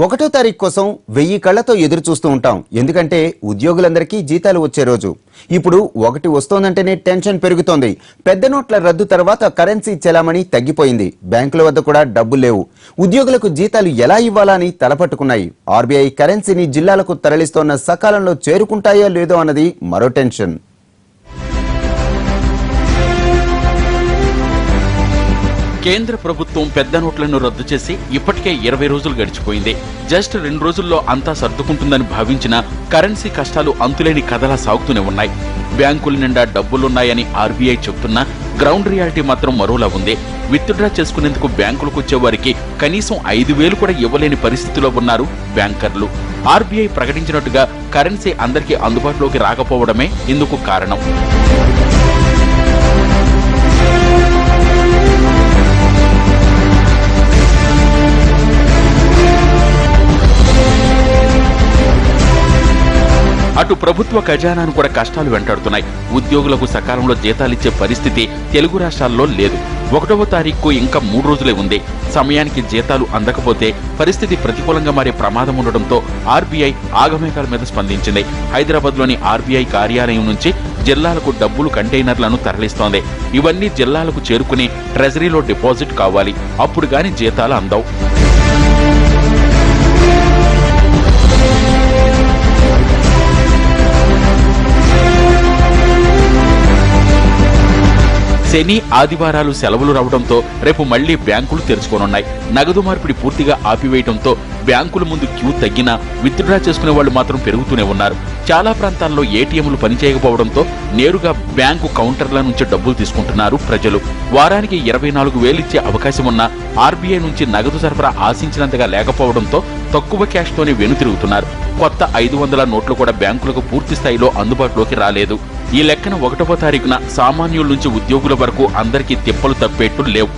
ఒకటో తారీఖు కోసం 1000 కళ్లతో ఎదురు చూస్తూ ఉంటాం. ఎందుకంటే ఉద్యోగులందరికీ జీతాలు వచ్చే రోజు. ఇప్పుడు ఒకటి వస్తోందంటేనే టెన్షన్ పెరుగుతోంది. పెద్ద నోట్ల రద్దు తర్వాత కరెన్సీ చెలామణి తగ్గిపోయింది. బ్యాంకుల వద్ద కూడా డబ్బులు లేవు. ఉద్యోగులకు జీతాలు ఎలా ఇవ్వాలని తలపట్టుకున్నాయి. ఆర్బీఐ కరెన్సీని జిల్లాలకు తరలిస్తోన్న సకాలంలో చేరుకుంటాయో లేదో అన్నది మరో టెన్షన్. కేంద్ర ప్రభుత్వం పెద్ద నోట్లను రద్దు చేసి ఇప్పటికే 20 రోజులు గడిచిపోయింది. జస్ట్ 2 రోజుల్లో అంతా సర్దుకుంటుందని భావించిన కరెన్సీ కష్టాలు అంతులేని కథలా సాగుతూనే ఉన్నాయి. బ్యాంకుల నిండా డబ్బులున్నాయని ఆర్బీఐ చెబుతున్నా గ్రౌండ్ రియాలిటీ మాత్రం మరోలా ఉంది. విత్డ్రా చేసుకునేందుకు బ్యాంకులకు వచ్చేవారికి కనీసం 5,000 కూడా ఇవ్వలేని పరిస్థితిలో ఉన్నారు బ్యాంకర్లు. ఆర్బీఐ ప్రకటించినట్టుగా కరెన్సీ అందరికీ అందుబాటులోకి రాకపోవడమే ఇందుకు కారణం. అటు ప్రభుత్వ ఖజానాను కూడా కష్టాలు వెంటాడుతున్నాయి. ఉద్యోగులకు సకాలంలో జీతాలిచ్చే పరిస్థితి తెలుగు రాష్ట్రాల్లో లేదు. 1వ తారీఖు ఇంకా 3 రోజులే ఉంది. సమయానికి జీతాలు అందకపోతే పరిస్థితి ప్రతికూలంగా మారే ప్రమాదం ఉండడంతో ఆర్బీఐ ఆగమేఘాల మీద స్పందించింది. హైదరాబాద్లోని ఆర్బీఐ కార్యాలయం నుంచి జిల్లాలకు డబ్బులు కంటైనర్లను తరలిస్తోంది. ఇవన్నీ జిల్లాలకు చేరుకుని ట్రెజరీలో డిపాజిట్ కావాలి. అప్పుడు గాని జీతాలు అందవు. శని ఆదివారాలు సెలవులు రావడంతో రేపు మళ్లీ బ్యాంకులు తెరుచుకోనున్నాయి. నగదు మార్పిడి పూర్తిగా ఆపివేయడంతో బ్యాంకుల ముందు క్యూ తగ్గినా విత్డ్రా చేసుకునే వాళ్లు మాత్రం పెరుగుతూనే ఉన్నారు. చాలా ప్రాంతాల్లో ఏటీఎంలు పనిచేయకపోవడంతో నేరుగా బ్యాంకు కౌంటర్ల నుంచి డబ్బులు తీసుకుంటున్నారు ప్రజలు. వారానికి 24,000 ఇచ్చే అవకాశం ఉన్నా ఆర్బీఐ నుంచి నగదు సరఫరా ఆశించినంతగా లేకపోవడంతో తక్కువ క్యాష్తోనే వెనుతిరుగుతున్నారు. కొత్త 500 నోట్లు కూడా బ్యాంకులకు పూర్తి స్థాయిలో అందుబాటులోకి రాలేదు. ఈ లెక్కన 1వ తారీఖున సామాన్యుల నుంచి ఉద్యోగుల వరకు అందరికీ తిప్పలు తప్పేట్టు లేవు.